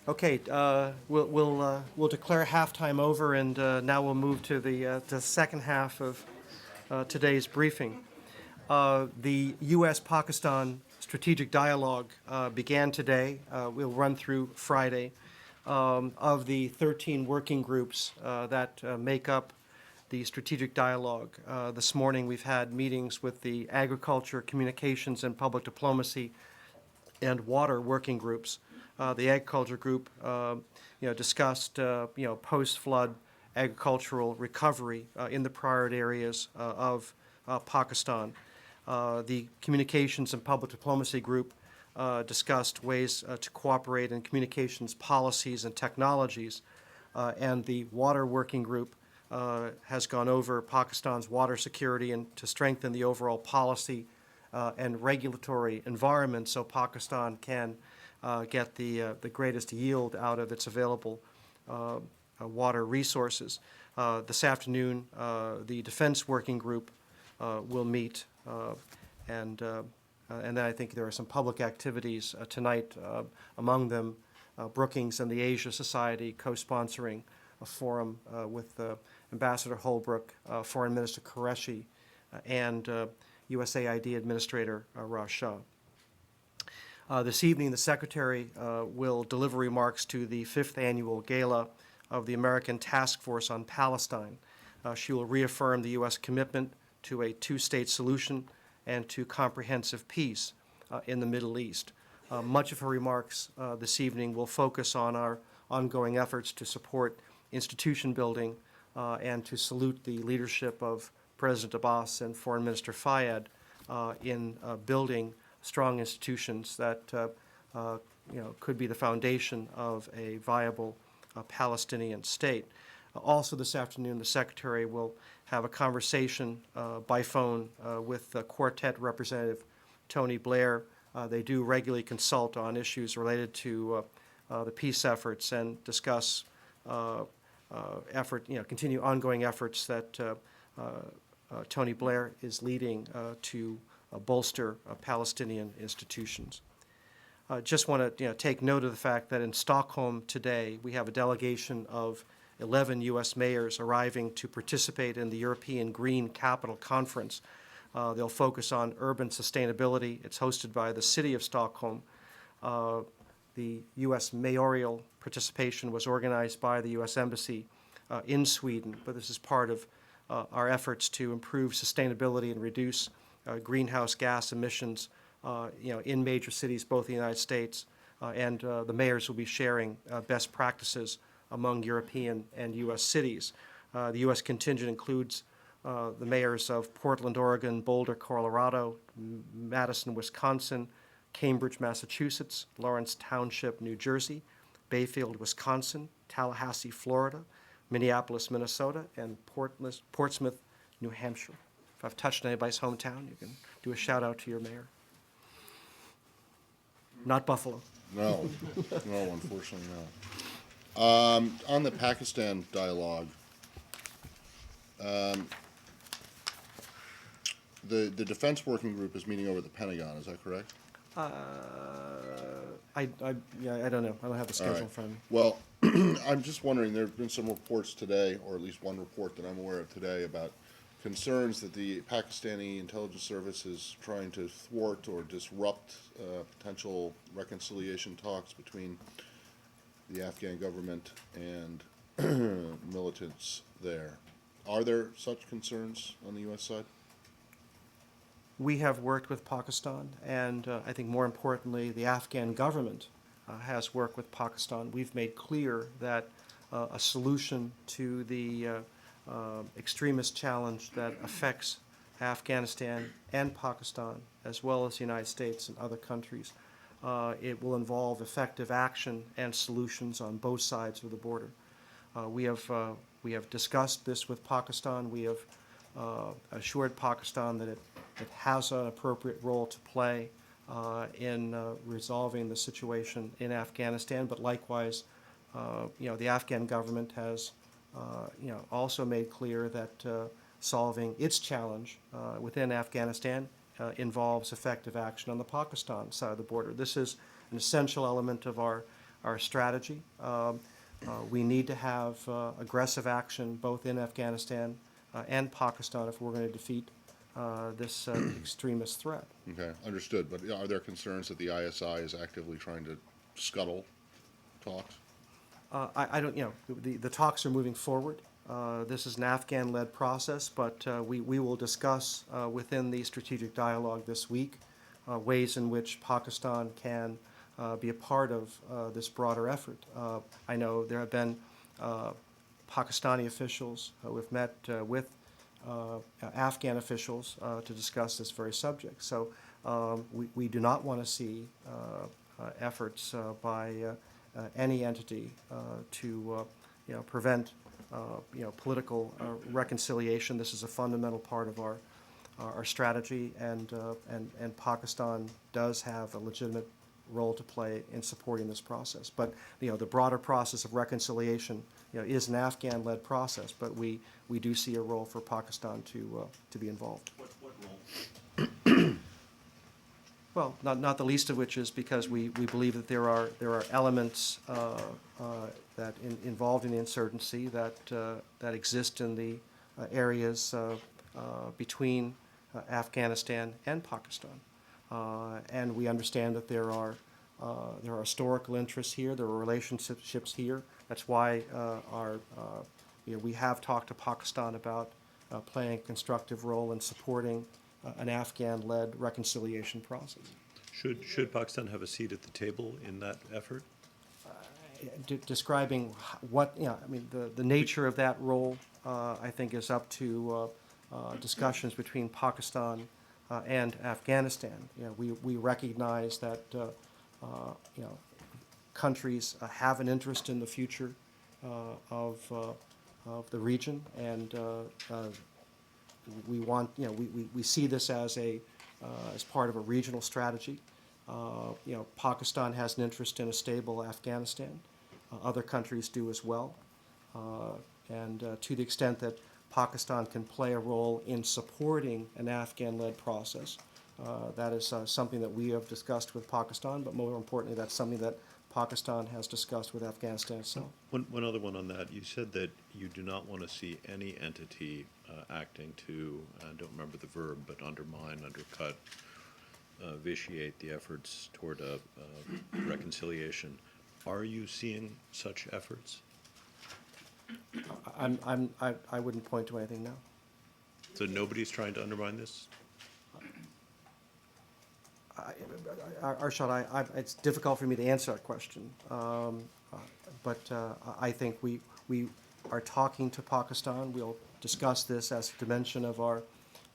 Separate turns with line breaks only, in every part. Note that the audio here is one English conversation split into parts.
Okay, we'll declare halftime over, and now we'll move to the second half of today's briefing. The U.S.-Pakistan strategic dialogue began today. We'll run through Friday. Of the 13 working groups that make up the strategic dialogue, this morning we've had meetings with the Agriculture, Communications, and Public Diplomacy and Water working groups. The Agriculture Group, discussed, post-flood agricultural recovery in the priority areas of Pakistan. The Communications and Public Diplomacy Group discussed ways to cooperate in communications policies and technologies. And the Water Working Group has gone over Pakistan's water security and to strengthen the overall policy and regulatory environment so Pakistan can get the greatest yield out of its available water resources. This afternoon, the Defense Working Group will meet, and then I think there are some public activities tonight, among them Brookings and the Asia Society co-sponsoring a forum with Ambassador Holbrooke, Foreign Minister Qureshi, and USAID Administrator Raj Shah. This evening, the Secretary will deliver remarks to the 5th Annual Gala of the American Task Force on Palestine. She will reaffirm the U.S. commitment to a two-state solution and to comprehensive peace in the Middle East. Much of her remarks this evening will focus on our ongoing efforts to support institution building and to salute the leadership of President Abbas and Foreign Minister Fayyad in building strong institutions that could be the foundation of a viable Palestinian state. Also this afternoon, the Secretary will have a conversation by phone with Quartet Representative Tony Blair. They do regularly consult on issues related to the peace efforts and discuss continue ongoing efforts that Tony Blair is leading to bolster Palestinian institutions. Just want to take note of the fact that in Stockholm today we have a delegation of 11 U.S. mayors arriving to participate in the European Green Capital Conference. They'll focus on urban sustainability. It's hosted by the City of Stockholm. The U.S. mayoral participation was organized by the U.S. Embassy in Sweden, but this is part of our efforts to improve sustainability and reduce greenhouse gas emissions in major cities, both in the United States, and the mayors will be sharing best practices among European and U.S. cities. The U.S. contingent includes the mayors of Portland, Oregon, Boulder, Colorado, Madison, Wisconsin, Cambridge, Massachusetts, Lawrence Township, New Jersey, Bayfield, Wisconsin, Tallahassee, Florida, Minneapolis, Minnesota, and Portsmouth, New Hampshire. If I've touched anybody's hometown, you can do a shout out to your mayor. Not Buffalo.
No, unfortunately no. On the Pakistan dialogue, the Defense Working Group is meeting over at the Pentagon. Is that correct?
I don't know. I don't have the schedule in front of me.
Well, I'm just wondering, there have been some reports today, or at least one report that I'm aware of today, about concerns that the Pakistani intelligence service is trying to thwart or disrupt potential reconciliation talks between the Afghan government and militants there. Are there such concerns on the U.S. side?
We have worked with Pakistan, and I think more importantly, the Afghan government has worked with Pakistan. We've made clear that a solution to the extremist challenge that affects Afghanistan and Pakistan, as well as the United States and other countries, it will involve effective action and solutions on both sides of the border. We have discussed this with Pakistan. We have assured Pakistan that it has an appropriate role to play in resolving the situation in Afghanistan, but likewise, the Afghan government has also made clear that solving its challenge within Afghanistan involves effective action on the Pakistan side of the border. This is an essential element of our our strategy. We need to have aggressive action both in Afghanistan and Pakistan if we're going to defeat this extremist threat.
Okay, understood. But are there concerns that the ISI is actively trying to scuttle talks?
I don't, the talks are moving forward. This is an Afghan-led process, but we will discuss within the strategic dialogue this week ways in which Pakistan can be a part of this broader effort. I know there have been Pakistani officials who have met with Afghan officials to discuss this very subject. So we do not want to see efforts by any entity to prevent political reconciliation. This is a fundamental part of our strategy, and Pakistan does have a legitimate role to play in supporting this process. But the broader process of reconciliation is an Afghan-led process, but we do see a role for Pakistan to be involved.
What role?
Well, not the least of which is because we believe that there are elements that involved in the insurgency that exist in the areas between Afghanistan and Pakistan, and we understand that there are historical interests here, there are relationships here. That's why we have talked to Pakistan about playing a constructive role in supporting an Afghan-led reconciliation process.
Should Pakistan have a seat at the table in that effort?
Describing what, the nature of that role, I think, is up to discussions between Pakistan and Afghanistan. We recognize that countries have an interest in the future of the region, and we want, we see this as as part of a regional strategy. Pakistan has an interest in a stable Afghanistan. Other countries do as well. And to the extent that Pakistan can play a role in supporting an Afghan-led process, that is something that we have discussed with Pakistan, but more importantly, that's something that Pakistan has discussed with Afghanistan itself.
One other one on that. You said that you do not want to see any entity acting to, I don't remember the verb, but undermine, undercut, vitiate the efforts toward a reconciliation. Are you seeing such efforts?
I wouldn't point to anything now.
So nobody's trying to undermine this?
Arshad, it's difficult for me to answer that question, but I think we are talking to Pakistan. We'll discuss this as a dimension of our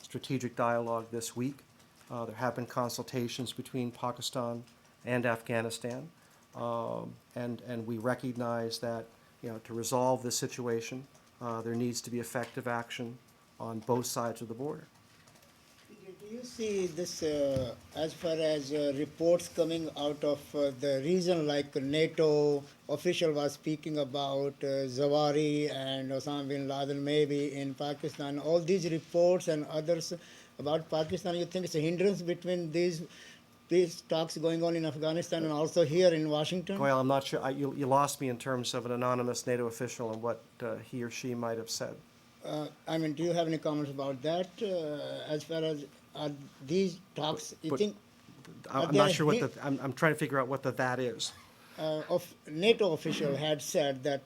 strategic dialogue this week. There have been consultations between Pakistan and Afghanistan, and we recognize that to resolve this situation, there needs to be effective action on both sides of the border.
Do you see this as far as reports coming out of the region, like NATO official was speaking about Zawahiri and Osama bin Laden maybe in Pakistan, all these reports and others about Pakistan, you think it's a hindrance between these talks going on in Afghanistan and also here in Washington?
Well, I'm not sure. You lost me in terms of an anonymous NATO official and what he or she might have said.
Do you have any comments about that as far as these talks?
I'm not sure what I'm trying to figure out what that is.
Of NATO official had said that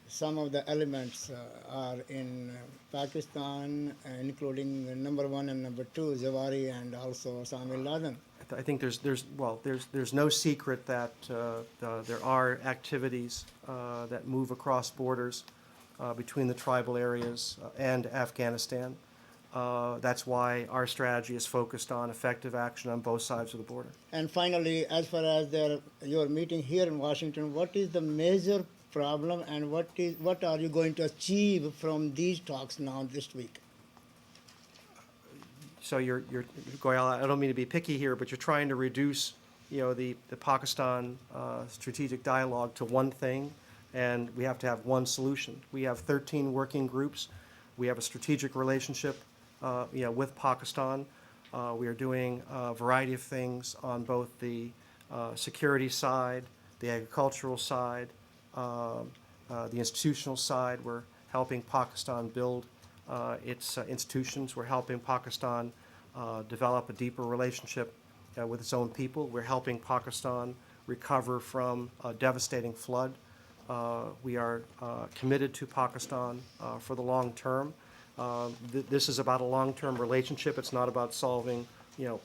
some of the elements are in Pakistan, including number 1 and number 2, Zawahiri and also Osama bin Laden.
I think there's no secret that there are activities that move across borders between the tribal areas and Afghanistan. That's why our strategy is focused on effective action on both sides of the border.
And finally, as far as your meeting here in Washington, what is the major problem and what are you going to achieve from these talks now this week?
So you're Goyal, I don't mean to be picky here, but you're trying to reduce the Pakistan strategic dialogue to one thing, and we have to have one solution. We have 13 working groups. We have a strategic relationship with Pakistan. We are doing a variety of things on both the security side, the agricultural side, the institutional side. We're helping Pakistan build its institutions. We're helping Pakistan develop a deeper relationship with its own people. We're helping Pakistan recover from a devastating flood. We are committed to Pakistan for the long term. This is about a long-term relationship. It's not about solving,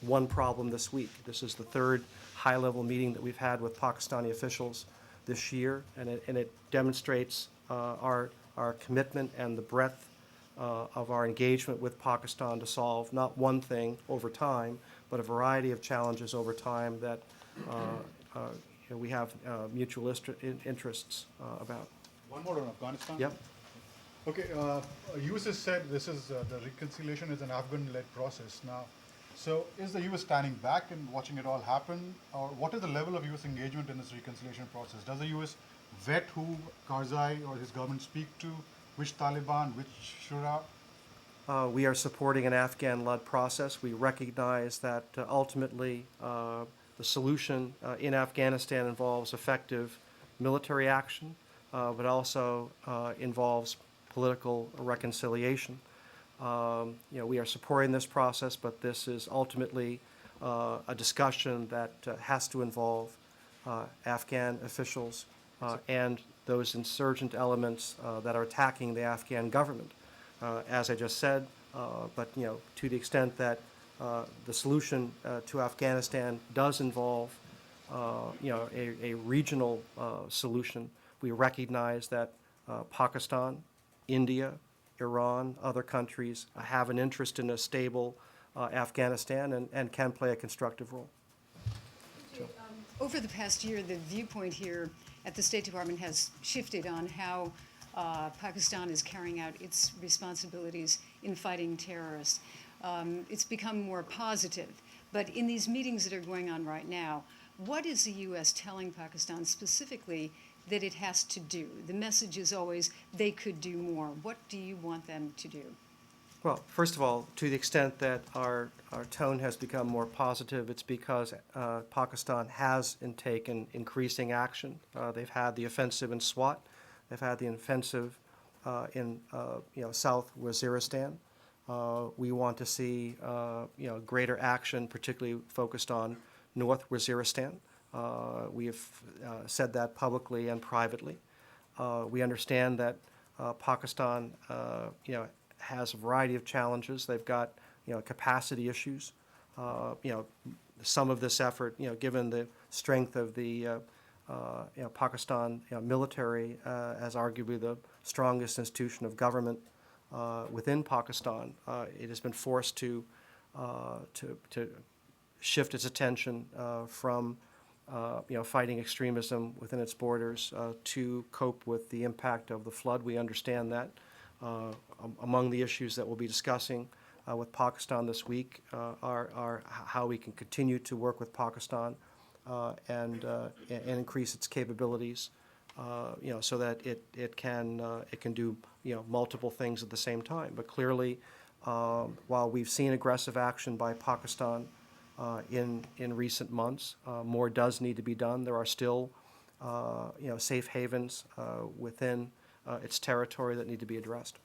one problem this week. This is the third high-level meeting that we've had with Pakistani officials this year, and it demonstrates our commitment and the breadth of our engagement with Pakistan to solve not one thing over time, but a variety of challenges over time that we have mutual interests about.
One more on Afghanistan.
Yep.
Okay, U.S. has said this is the reconciliation is an Afghan-led process now. So is the U.S. standing back and watching it all happen, or what is the level of U.S. engagement in this reconciliation process? Does the U.S. vet who Karzai or his government speak to, which Taliban, which Shura?
We are supporting an Afghan-led process. We recognize that ultimately the solution in Afghanistan involves effective military action, but also involves political reconciliation. We are supporting this process, but this is ultimately a discussion that has to involve Afghan officials and those insurgent elements that are attacking the Afghan government. As I just said, but to the extent that the solution to Afghanistan does involve a regional solution, we recognize that Pakistan, India, Iran, other countries have an interest in a stable Afghanistan and can play a constructive role.
Over the past year, the viewpoint here at the State Department has shifted on how Pakistan is carrying out its responsibilities in fighting terrorists. It's become more positive. But in these meetings that are going on right now, what is the U.S. telling Pakistan specifically that it has to do? The message is always they could do more. What do you want them to do?
Well, first of all, to the extent that our tone has become more positive, it's because Pakistan has taken increasing action. They've had the offensive in Swat. They've had the offensive in South Waziristan. We want to see greater action, particularly focused on North Waziristan. We have said that publicly and privately. We understand that Pakistan, has a variety of challenges. They've got, capacity issues. Some of this effort, given the strength of the Pakistan military as arguably the strongest institution of government within Pakistan, it has been forced to shift its attention from fighting extremism within its borders to cope with the impact of the flood. We understand that. Among the issues that we'll be discussing with Pakistan this week are how we can continue to work with Pakistan and increase its capabilities, so that it can do multiple things at the same time. But clearly, while we've seen aggressive action by Pakistan in recent months, more does need to be done. There are still safe havens within its territory that need to be addressed.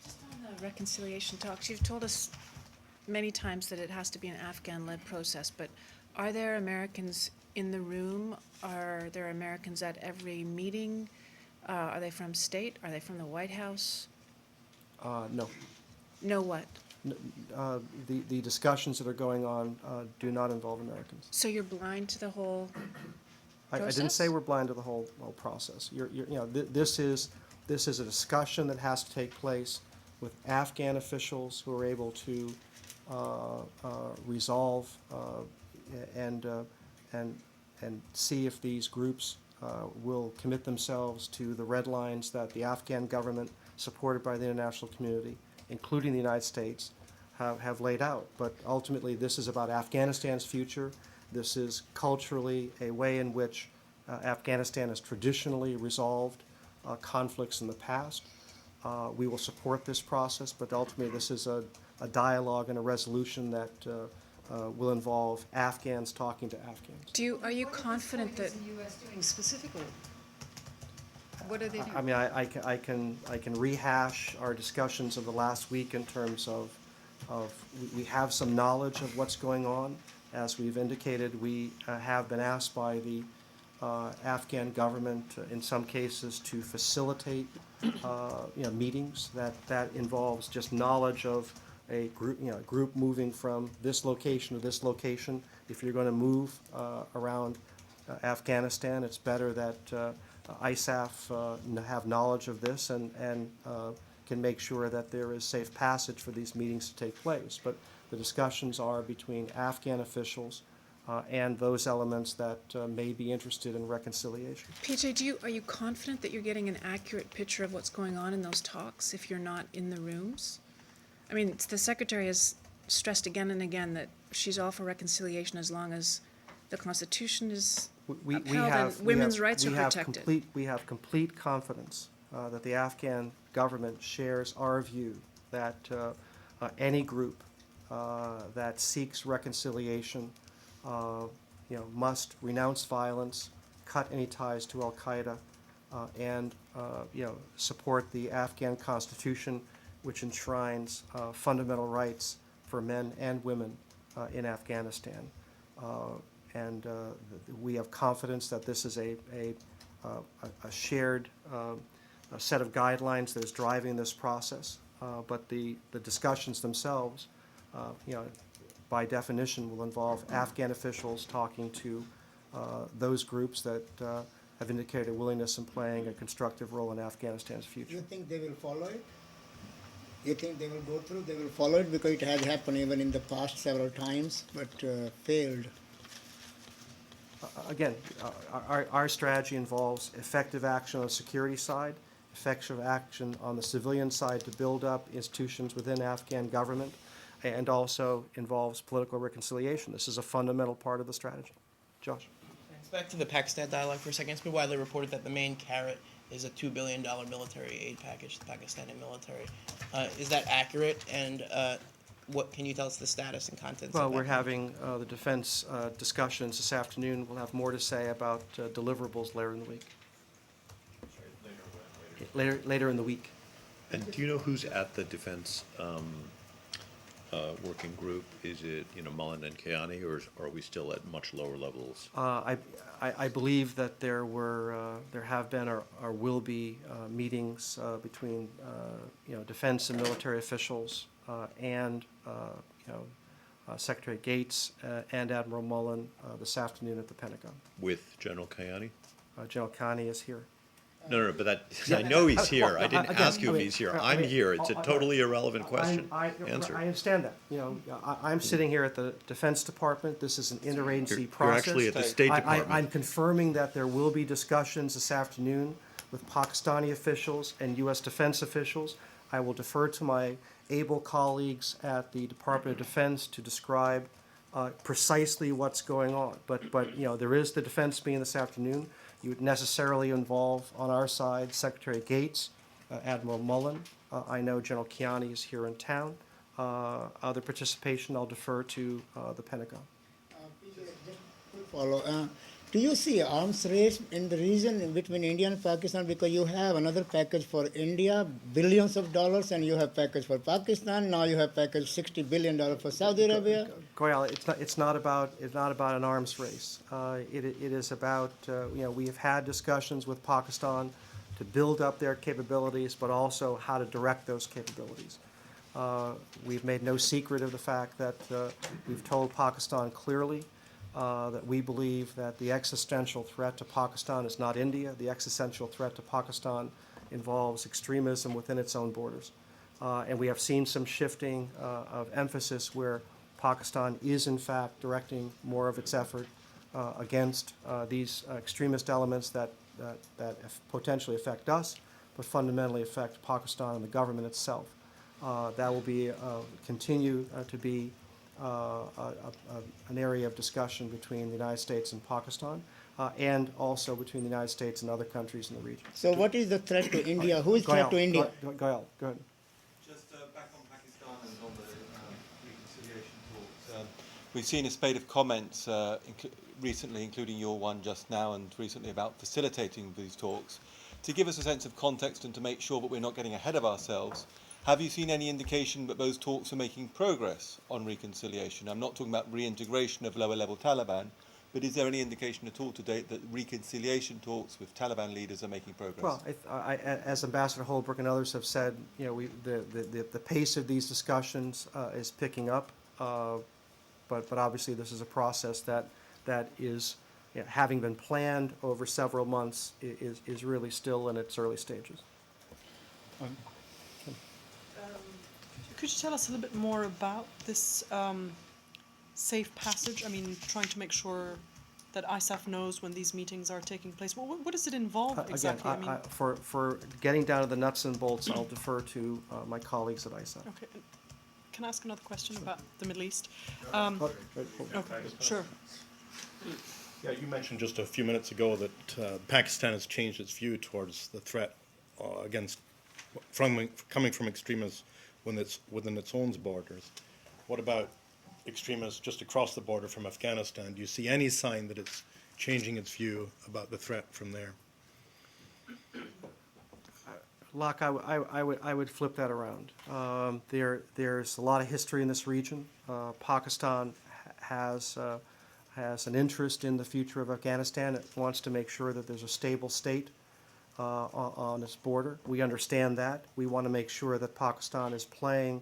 Just on the reconciliation talks, you've told us many times that it has to be an Afghan-led process, but are there Americans in the room? Are there Americans at every meeting? Are they from state? Are they from the White House?
No.
No what?
The discussions that are going on do not involve Americans.
So you're blind to the whole
I didn't
process?
say we're blind to the whole process. This is a discussion that has to take place with Afghan officials who are able to resolve and see if these groups will commit themselves to the red lines that the Afghan government, supported by the international community, including the United States, have laid out. But ultimately, this is about Afghanistan's future. This is culturally a way in which Afghanistan has traditionally resolved conflicts in the past. We will support this process, but ultimately this is a dialogue and a resolution that will involve Afghans talking to Afghans.
Are you confident that,
What is the U.S. doing specifically? What are they doing?
I mean, I can rehash our discussions of the last week in terms of we have some knowledge of what's going on. As we've indicated, we have been asked by the Afghan government, in some cases, to facilitate meetings. That involves just knowledge of a group moving from this location to this location. If you're going to move around Afghanistan, it's better that ISAF have knowledge of this and can make sure that there is safe passage for these meetings to take place. But the discussions are between Afghan officials and those elements that may be interested in reconciliation.
PJ, are you confident that you're getting an accurate picture of what's going on in those talks if you're not in the rooms? I mean, the Secretary has stressed again and again that she's all for reconciliation as long as the Constitution is upheld and women's rights are protected.
We have complete confidence that the Afghan government shares our view that any group that seeks reconciliation must renounce violence, cut any ties to Al-Qaeda, and support the Afghan Constitution, which enshrines fundamental rights for men and women in Afghanistan. And we have confidence that this is a shared set of guidelines that is driving this process. But the discussions themselves, by definition, will involve Afghan officials talking to those groups that have indicated a willingness in playing a constructive role in Afghanistan's future.
You think they will follow it? You think they will go through, they will follow it? Because it has happened even in the past several times, but failed.
Again, our strategy involves effective action on the security side, effective action on the civilian side to build up institutions within Afghan government, and also involves political reconciliation. This is a fundamental part of the strategy. Josh?
Back to the Pakistan dialogue for a second. It's been widely reported that the main carrot is a $2 billion military aid package to the Pakistani military. Is that accurate? And what can you tell us the status and contents
Well,
of that?
we're having the defense discussions this afternoon. We'll have more to say about deliverables later in the week. Later in the week.
And do you know who's at the defense working group? Is it, Mullen and Kayani, or are we still at much lower levels?
I believe that there have been or will be meetings between defense and military officials and Secretary Gates and Admiral Mullen this afternoon at the Pentagon.
With General Kayani?
General Kani is here.
No, but I know he's here. I didn't ask you if he's here. I'm here. It's a totally irrelevant question. Answer.
I understand that. I'm sitting here at the Defense Department. This is an interagency process.
You're actually at the State Department.
I'm confirming that there will be discussions this afternoon with Pakistani officials and U.S. defense officials. I will defer to my able colleagues at the Department of Defense to describe precisely what's going on. But there is the defense meeting this afternoon. You would necessarily involve, on our side, Secretary Gates, Admiral Mullen. I know General Kiani is here in town. Other participation, I'll defer to the Pentagon.
PJ, just quick follow. Do you see arms race in the region between India and Pakistan? Because you have another package for India, billions of dollars, and you have package for Pakistan. Now you have package $60 billion for Saudi Arabia.
Goyal, it's not about an arms race. It is about we have had discussions with Pakistan to build up their capabilities, but also how to direct those capabilities. We've made no secret of the fact that we've told Pakistan clearly that we believe that the existential threat to Pakistan is not India. The existential threat to Pakistan involves extremism within its own borders. And we have seen some shifting of emphasis where Pakistan is, in fact, directing more of its effort against these extremist elements that potentially affect us, but fundamentally affect Pakistan and the government itself. That will continue to be an area of discussion between the United States and Pakistan, and also between the United States and other countries in the region.
So what is the threat to India? Who is threat to India?
Goyal, go ahead.
Just back on Pakistan and on the reconciliation talks. We've seen a spate of comments recently, including your one just now, and recently about facilitating these talks. To give us a sense of context and to make sure that we're not getting ahead of ourselves, have you seen any indication that those talks are making progress on reconciliation? I'm not talking about reintegration of lower-level Taliban, but is there any indication at all to date that reconciliation talks with Taliban leaders are making progress?
Well, as Ambassador Holbrooke and others have said, you know, the pace of these discussions is picking up, but obviously this is a process that is, you know, having been planned over several months, is really still in its early stages.
Could you tell us a little bit more about this safe passage? I mean, trying to make sure that ISAF knows when these meetings are taking place. What does it involve exactly?
Again, for getting down to the nuts and bolts, I'll defer to my colleagues at ISAF.
Okay. Can I ask another question about the Middle East?
Okay,
Sure.
Yeah, you mentioned just a few minutes ago that Pakistan has changed its view towards the threat coming from extremists within its own borders. What about extremists just across the border from Afghanistan? Do you see any sign that it's changing its view about the threat from there?
Locke, I would flip that around. There's a lot of history in this region. Pakistan has an interest in the future of Afghanistan. It wants to make sure that there's a stable state on its border. We understand that. We want to make sure that Pakistan is playing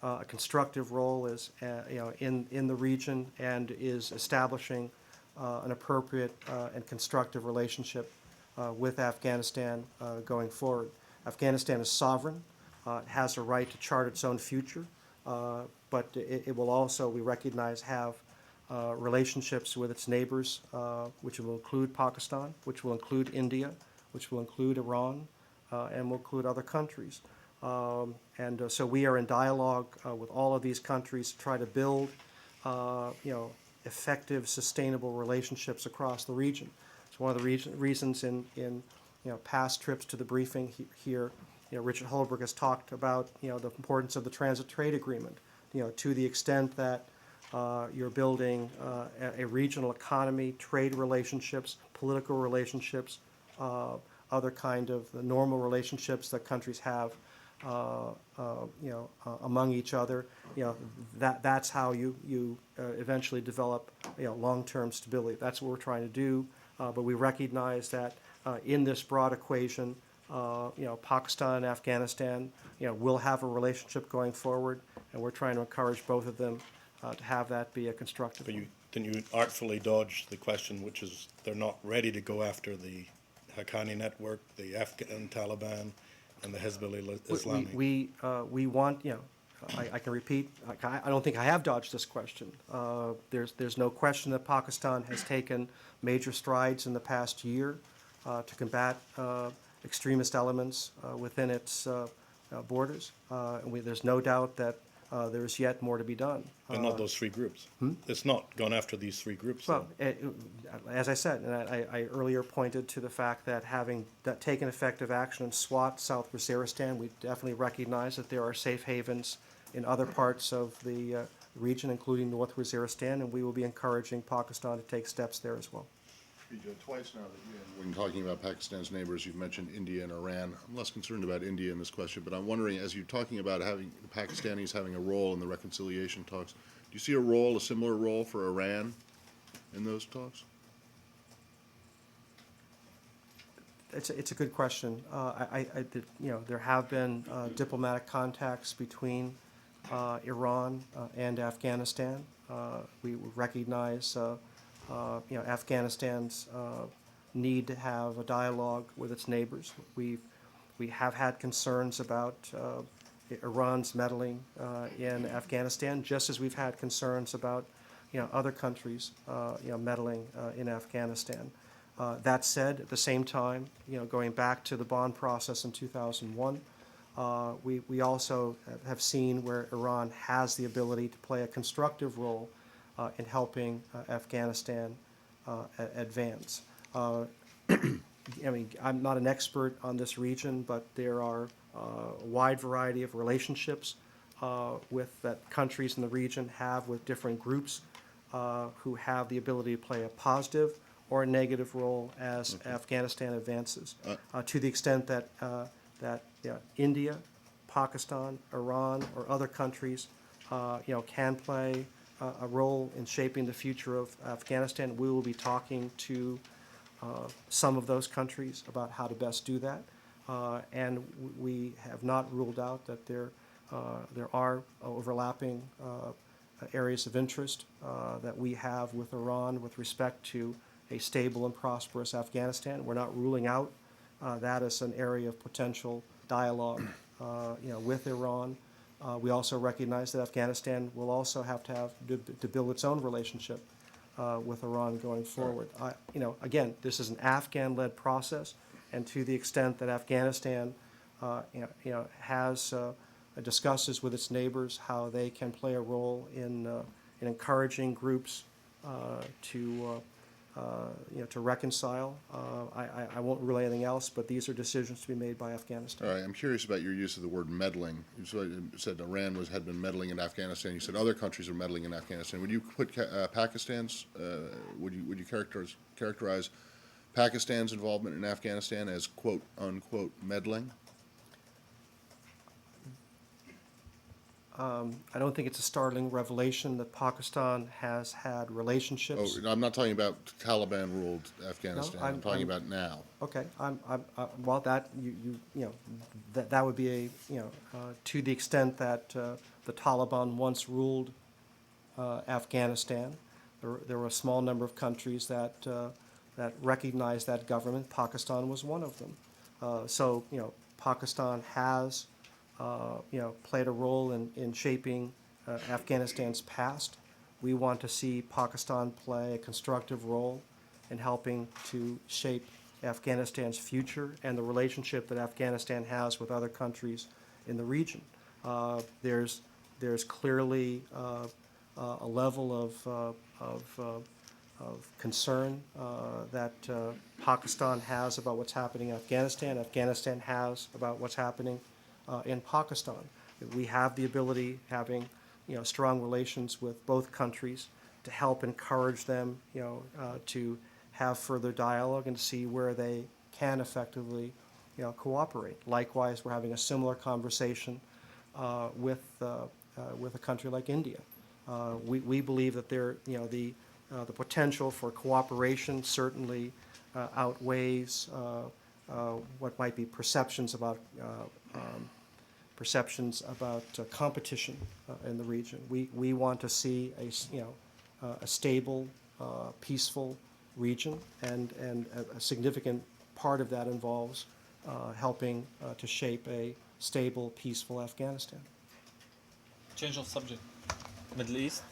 a constructive role in the region and is establishing an appropriate and constructive relationship with Afghanistan going forward. Afghanistan is sovereign. It has a right to chart its own future, but it will also, we recognize, have relationships with its neighbors, which will include Pakistan, which will include India, which will include Iran, and will include other countries. So we are in dialogue with all of these countries to try to build, effective, sustainable relationships across the region. It's one of the reasons in past trips to the briefing here, Richard Holbrooke has talked about the importance of the transit trade agreement. To the extent that you're building a regional economy, trade relationships, political relationships, other kind of the normal relationships that countries have, among each other. That's how you eventually develop, long-term stability. That's what we're trying to do. But we recognize that in this broad equation, Pakistan and Afghanistan, will have a relationship going forward, and we're trying to encourage both of them to have that be a constructive.
But then you artfully dodged the question, which is they're not ready to go after the Haqqani network, the Afghan Taliban, and the Hezbollah Islamic.
We want, I can repeat, I don't think I have dodged this question. There's no question that Pakistan has taken major strides in the past year to combat extremist elements within its borders. There's no doubt that there's yet more to be done.
But not those three groups. It's not gone after these three groups.
Well, as I said, and I earlier pointed to the fact that having taken effective action in Swat, South Waziristan, we definitely recognize that there are safe havens in other parts of the region, including North Waziristan, and we will be encouraging Pakistan to take steps there as well.
Twice now when talking about Pakistan's neighbors, you've mentioned India and Iran. I'm less concerned about India in this question, but I'm wondering, as you're talking about having the Pakistanis having a role in the reconciliation talks, do you see a similar role for Iran in those talks?
It's a good question. There have been diplomatic contacts between Iran and Afghanistan. We recognize Afghanistan's need to have a dialogue with its neighbors. We have had concerns about Iran's meddling in Afghanistan, just as we've had concerns about other countries meddling in Afghanistan. That said, at the same time, going back to the Bonn process in 2001, we also have seen where Iran has the ability to play a constructive role in helping Afghanistan advance. I'm not an expert on this region, but there are a wide variety of relationships that countries in the region have with different groups who have the ability to play a positive or a negative role as Afghanistan advances. To the extent that India, Pakistan, Iran, or other countries, can play a role in shaping the future of Afghanistan, we will be talking to some of those countries about how to best do that. And we have not ruled out that there are overlapping areas of interest that we have with Iran with respect to a stable and prosperous Afghanistan. We're not ruling out that as an area of potential dialogue, with Iran. We also recognize that Afghanistan will also have to build its own relationship with Iran going forward. Again, this is an Afghan-led process, and to the extent that Afghanistan, discusses with its neighbors how they can play a role in encouraging groups to reconcile. I won't rule anything else, but these are decisions to be made by Afghanistan.
All right, I'm curious about your use of the word meddling. You said Iran had been meddling in Afghanistan. You said other countries are meddling in Afghanistan. Would you put Pakistan's? Would you characterize Pakistan's involvement in Afghanistan as quote unquote meddling?
I don't think it's a startling revelation that Pakistan has had relationships.
Oh, I'm not talking about Taliban-ruled Afghanistan.
No,
I'm talking about now.
Okay, well, that that would be to the extent that the Taliban once ruled Afghanistan, there were a small number of countries that recognized that government. Pakistan was one of them. So Pakistan has played a role in shaping Afghanistan's past. We want to see Pakistan play a constructive role in helping to shape Afghanistan's future and the relationship that Afghanistan has with other countries in the region. There's clearly a level of concern that Pakistan has about what's happening in Afghanistan. Afghanistan has about what's happening in Pakistan. We have the ability, having strong relations with both countries, to help encourage them to have further dialogue and see where they can effectively cooperate. Likewise, we're having a similar conversation with a country like India. We believe that the potential for cooperation certainly outweighs what might be perceptions about competition in the region. We want to see a stable, peaceful region, and a significant part of that involves helping to shape a stable, peaceful Afghanistan.
Change of subject. Middle East.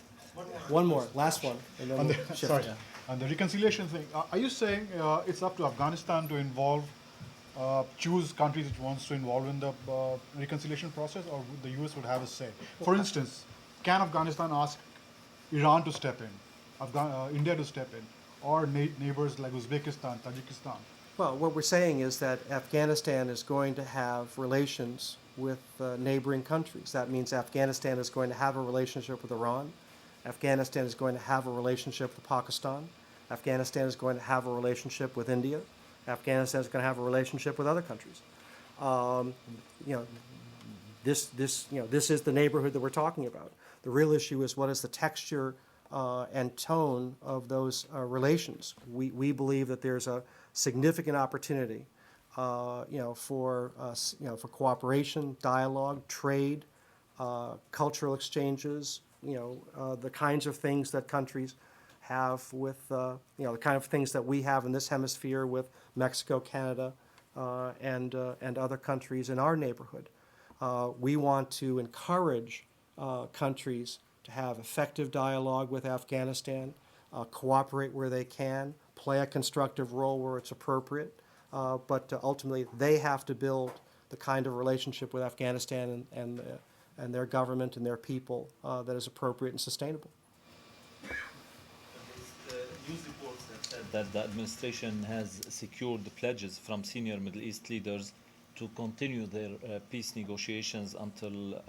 One more, last one, and then we'll shift.
Sorry, on the reconciliation thing, are you saying it's up to Afghanistan to choose countries it wants to involve in the reconciliation process, or the U.S. would have a say? For instance, can Afghanistan ask Iran to step in, India to step in, or neighbors like Uzbekistan, Tajikistan?
Well, what we're saying is that Afghanistan is going to have relations with neighboring countries. That means Afghanistan is going to have a relationship with Iran. Afghanistan is going to have a relationship with Pakistan. Afghanistan is going to have a relationship with India. Afghanistan is going to have a relationship with other countries. This is the neighborhood that we're talking about. The real issue is what is the texture and tone of those relations. We believe that there's a significant opportunity, for cooperation, dialogue, trade, cultural exchanges. The kinds of things that countries have with, the kind of things that we have in this hemisphere with Mexico, Canada, and other countries in our neighborhood. We want to encourage countries to have effective dialogue with Afghanistan, cooperate where they can, play a constructive role where it's appropriate, but ultimately they have to build the kind of relationship with Afghanistan and their government and their people that is appropriate and sustainable.
News reports have said that the administration has secured the pledges from senior Middle East leaders to continue their peace negotiations until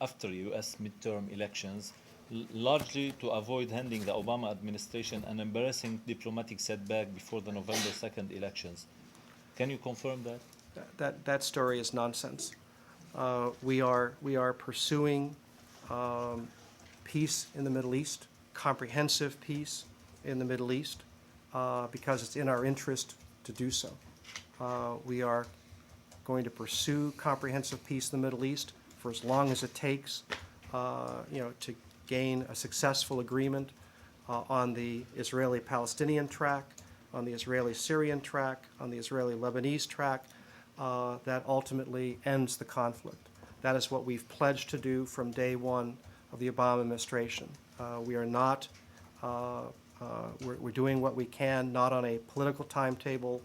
after U.S. midterm elections largely to avoid handing the Obama administration an embarrassing diplomatic setback before the November 2nd elections. Can you confirm that?
That story is nonsense. We are pursuing peace in the Middle East, comprehensive peace in the Middle East, because it's in our interest to do so. We are going to pursue comprehensive peace in the Middle East for as long as it takes, to gain a successful agreement on the Israeli-Palestinian track, on the Israeli-Syrian track, on the Israeli-Lebanese track, that ultimately ends the conflict. That is what we've pledged to do from day one of the Obama administration. We are not, we're doing what we can, not on a political timetable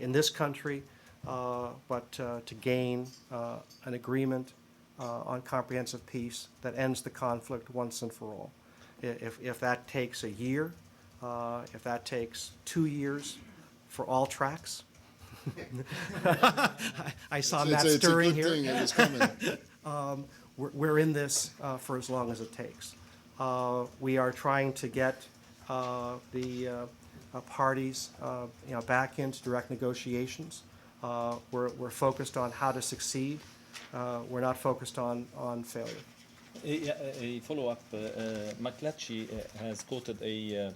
in this country, but to gain an agreement on comprehensive peace that ends the conflict once and for all. If that takes a year, if that takes 2 years for all tracks, I saw Matt stirring here.
It's a good thing it was coming.
We're in this for as long as it takes. We are trying to get the parties, back into direct negotiations. We're focused on how to succeed. We're not focused on failure.
A follow-up, McClatchy has quoted a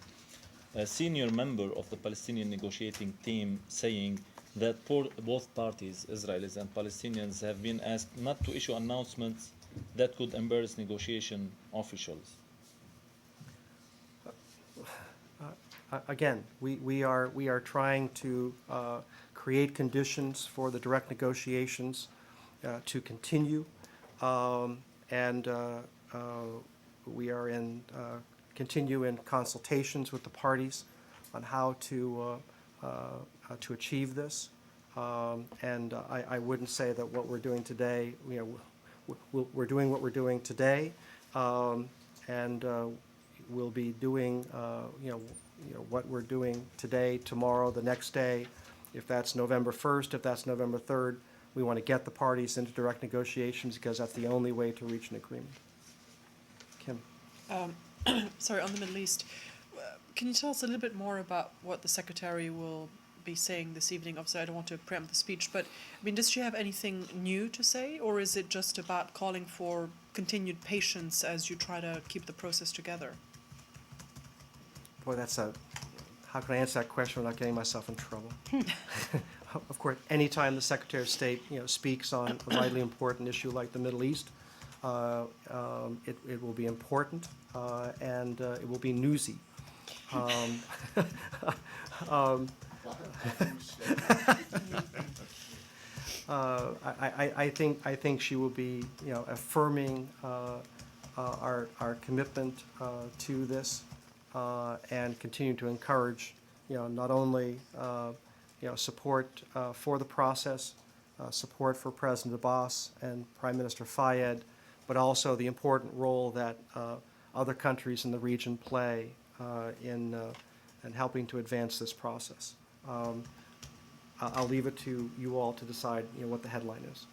senior member of the Palestinian negotiating team saying that both parties, Israelis and Palestinians, have been asked not to issue announcements that could embarrass negotiation officials.
Again, we are trying to create conditions for the direct negotiations to continue, and we are continue in consultations with the parties on how to achieve this. And I wouldn't say that what we're doing today, we're doing what we're doing today, and we'll be doing, what we're doing today, tomorrow, the next day. If that's November 1st, if that's November 3rd, we want to get the parties into direct negotiations because that's the only way to reach an agreement. Kim?
Sorry, on the Middle East, can you tell us a little bit more about what the Secretary will be saying this evening? Obviously, I don't want to preempt the speech, but I mean, does she have anything new to say, or is it just about calling for continued patience as you try to keep the process together?
Boy, how can I answer that question without getting myself in trouble? Of course, anytime the Secretary of State, speaks on a vitally important issue like the Middle East, it will be important, and it will be newsy. I think she will be, affirming our commitment to this, and continue to encourage, not only support for the process, support for President Abbas and Prime Minister Fayyad, but also the important role that other countries in the region play in helping to advance this process. I'll leave it to you all to decide, what the headline is.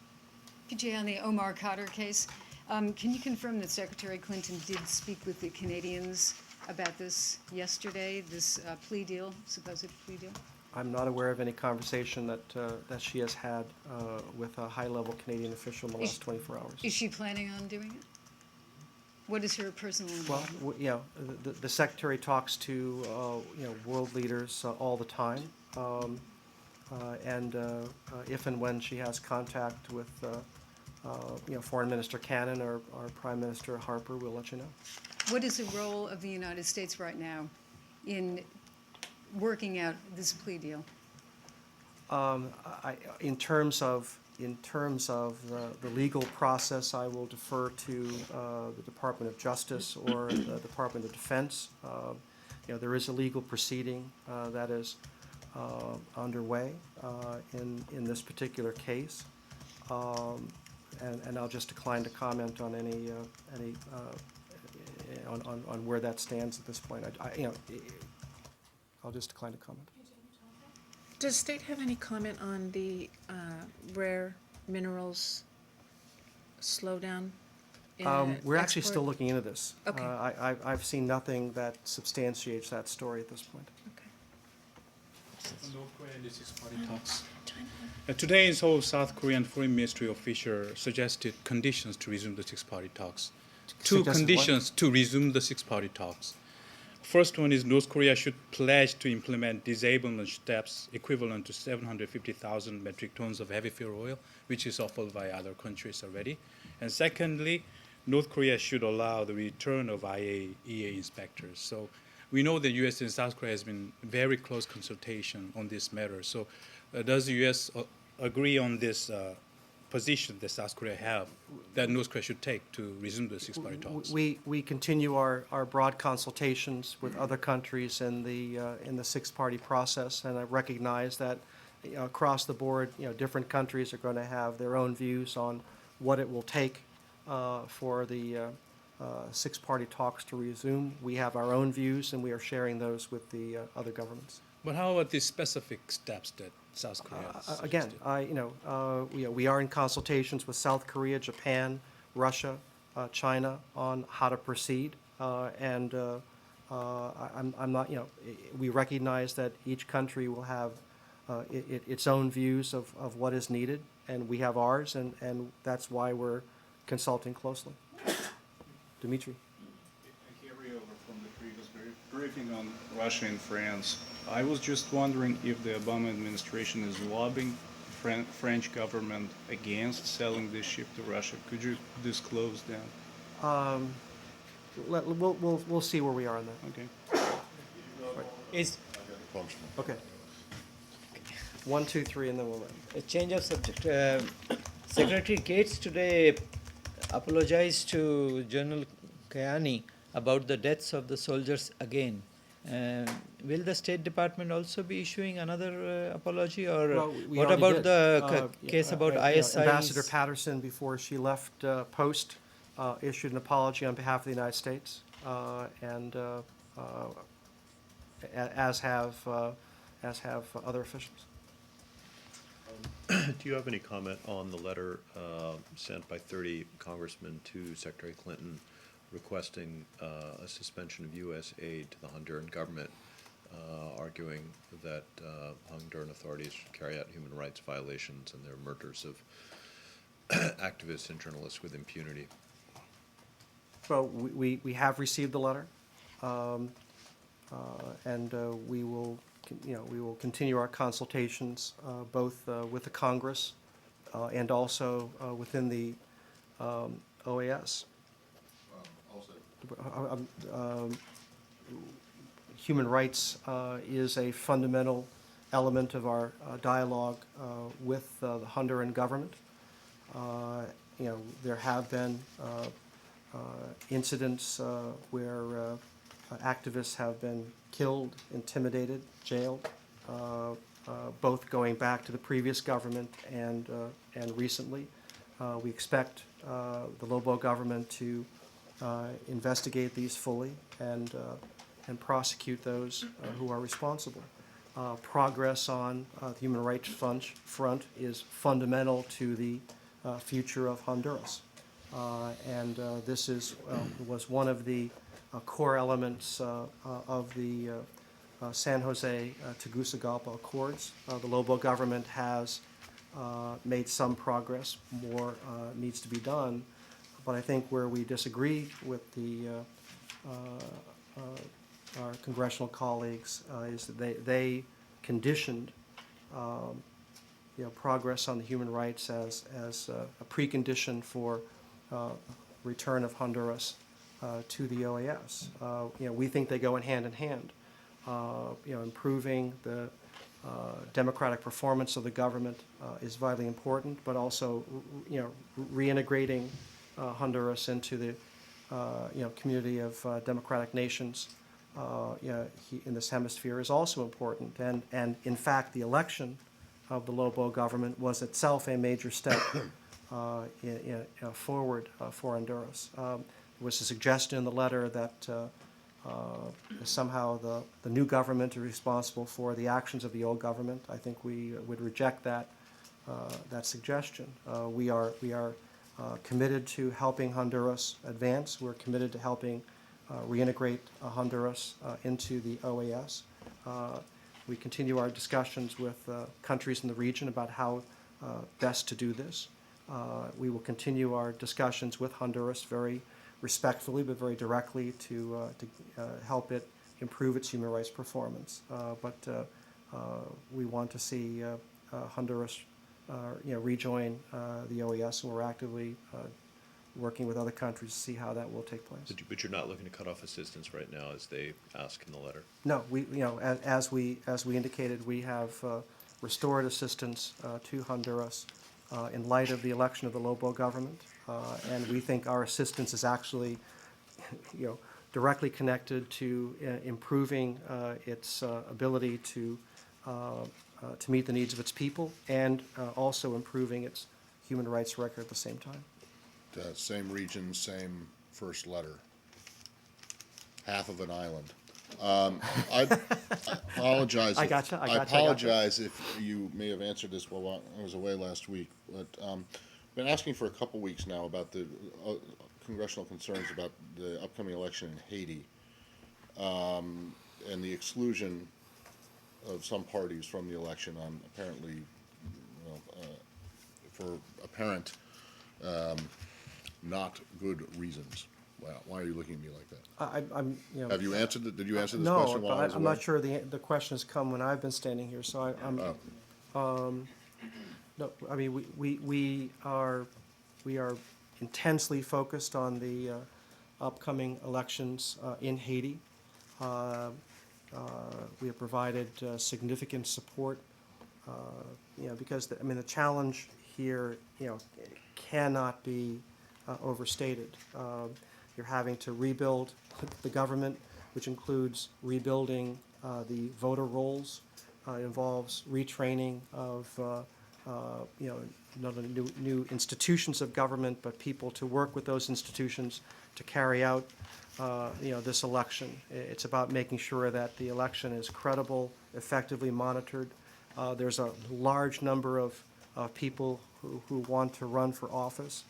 PJ, on the Omar Khadr case, can you confirm that Secretary Clinton did speak with the Canadians about this yesterday, this plea deal, supposed plea deal?
I'm not aware of any conversation that she has had with a high-level Canadian official in the last 24 hours.
Is she planning on doing it? What is her personal
Well,
involvement?
the Secretary talks to, world leaders all the time. And if and when she has contact with, Foreign Minister Cannon or Prime Minister Harper, we'll let you know.
What is the role of the United States right now in working out this plea deal?
In terms of the legal process, I will defer to the Department of Justice or the Department of Defense. There is a legal proceeding that is underway in this particular case, and I'll just decline to comment on any on where that stands at this point. I'll just decline to comment.
Does State have any comment on the rare minerals slowdown
We're actually still looking into this.
Okay.
I've seen nothing that substantiates that story at this point.
North Korea and the six-party talks. Today in Seoul, South Korean Foreign Ministry official suggested conditions to resume the six-party talks. Two
Suggested what?
conditions to resume the six-party talks. First one is North Korea should pledge to implement disablement steps equivalent to 750,000 metric tons of heavy fuel oil, which is offered by other countries already. And secondly, North Korea should allow the return of IAEA inspectors. So we know the U.S. and South Korea has been very close consultation on this matter. So does the U.S. Agree on this position that South Korea have that North Korea should take to resume the six-party talks?
We continue our broad consultations with other countries in the six-party process, and I recognize that across the board, different countries are going to have their own views on what it will take for the six-party talks to resume. We have our own views, and we are sharing those with the other governments.
But how about the specific steps that South Korea has
Again,
suggested?
we are in consultations with South Korea, Japan, Russia, China on how to proceed, and I'm not. We recognize that each country will have its own views of what is needed, and we have ours, and that's why we're consulting closely. Dimitri.
A carryover from the previous briefing on Russia and France. I was just wondering if the Obama administration is lobbying the French government against selling this ship to Russia. Could you disclose that?
We'll see where we are on that.
Okay.
Is
Okay. 1, 2, 3, and then we'll.
a change of subject. Secretary Gates today apologized to General Kayani about the deaths of the soldiers again. Will the State Department also be issuing another apology, or
Well, we
what
already
about
did.
the case about ISI?
Ambassador Patterson, before she left post, issued an apology on behalf of the United States, and as have other officials.
Do you have any comment on the letter sent by 30 congressmen to Secretary Clinton requesting a suspension of U.S. aid to the Honduran government, arguing that Honduran authorities carry out human rights violations and their murders of activists and journalists with impunity?
Well, we have received the letter, and we will continue our consultations both with the Congress and also within the OAS. Human rights is a fundamental element of our dialogue with the Honduran government. There have been incidents where activists have been killed, intimidated, jailed, both going back to the previous government and recently. We expect the Lobo government to investigate these fully and prosecute those who are responsible. Progress on the human rights front is fundamental to the future of Honduras. And this was one of the core elements of the San Jose Tegucigalpa Accords. The Lobo government has made some progress. More needs to be done. But I think where we disagree with our congressional colleagues is that they conditioned progress on the human rights as a precondition for return of Honduras to the OAS. We think they go in hand. Improving the democratic performance of the government is vitally important, but also reintegrating Honduras into the community of democratic nations in this hemisphere is also important. And in fact, the election of the Lobo government was itself a major step forward for Honduras. There was a suggestion in the letter that somehow the new government is responsible for the actions of the old government. I think we would reject that suggestion. We are committed to helping Honduras advance. We're committed to helping reintegrate Honduras into the OAS. We continue our discussions with countries in the region about how best to do this. We will continue our discussions with Honduras very respectfully but very directly to help it improve its human rights performance. But we want to see Honduras rejoin the OAS, and we're actively working with other countries to see how that will take place.
But you're not looking to cut off assistance right now, as they ask in the letter?
No, as we indicated, we have restored assistance to Honduras in light of the election of the Lobo government, and we think our assistance is actually, directly connected to improving its ability to meet the needs of its people, and also improving its human rights record at the same time.
Same region, same first letter. Half of an island. I apologize.
I gotcha.
I apologize if you may have answered this while I was away last week, but been asking for a couple weeks now about the congressional concerns about the upcoming election in Haiti, and the exclusion of some parties from the election on apparently, for apparent not good reasons. Wow, why are you looking at me like that? Have you answered it? Did you answer this question while I was
I'm
away?
not sure the question has come when I've been standing here, so no, I mean, we are intensely focused on the upcoming elections in Haiti. We have provided significant support, because the challenge here, cannot be overstated. You're having to rebuild the government, which includes rebuilding the voter rolls. It involves retraining of not only new institutions of government, but people to work with those institutions to carry out this election. It's about making sure that the election is credible, effectively monitored. There's a large number of people who want to run for office.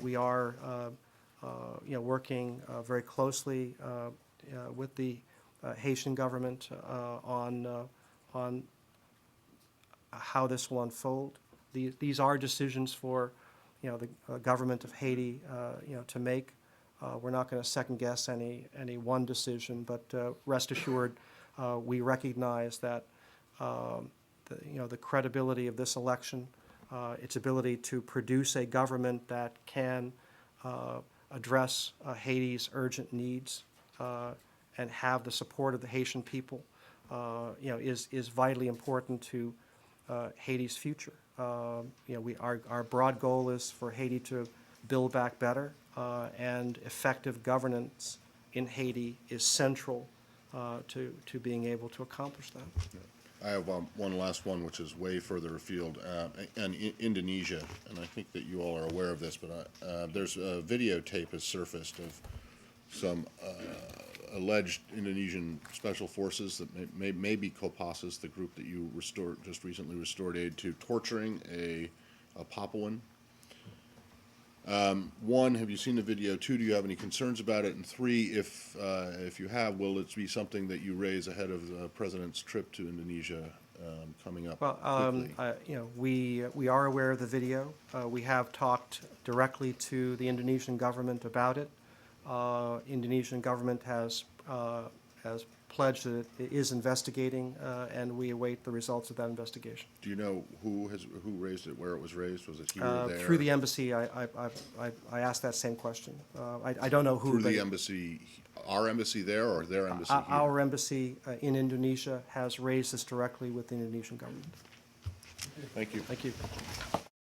We are working very closely with the Haitian government on how this will unfold. These are decisions for the government of Haiti to make. We're not going to second guess any one decision, but rest assured, we recognize that the credibility of this election, its ability to produce a government that can address Haiti's urgent needs and have the support of the Haitian people, is vitally important to Haiti's future. Our broad goal is for Haiti to build back better, and effective governance in Haiti is central to being able to accomplish that.
I have one last one, which is way further afield, and Indonesia, and I think that you all are aware of this, but there's a videotape has surfaced of some alleged Indonesian special forces that may be Kopassus, the group that you just recently restored aid to, torturing a Papuan. One, have you seen the video? Two, do you have any concerns about it? And three, if you have, will it be something that you raise ahead of the president's trip to Indonesia coming up quickly?
We are aware of the video. We have talked directly to the Indonesian government about it. Indonesian government has pledged that it is investigating, and we await the results of that investigation.
Do you know who raised it, where it was raised? Was it here or there?
Through the embassy, I asked that same question. I don't know who.
Through the embassy, our embassy there or their embassy here?
Our embassy in Indonesia has raised this directly with the Indonesian government.
Thank you.
Thank you.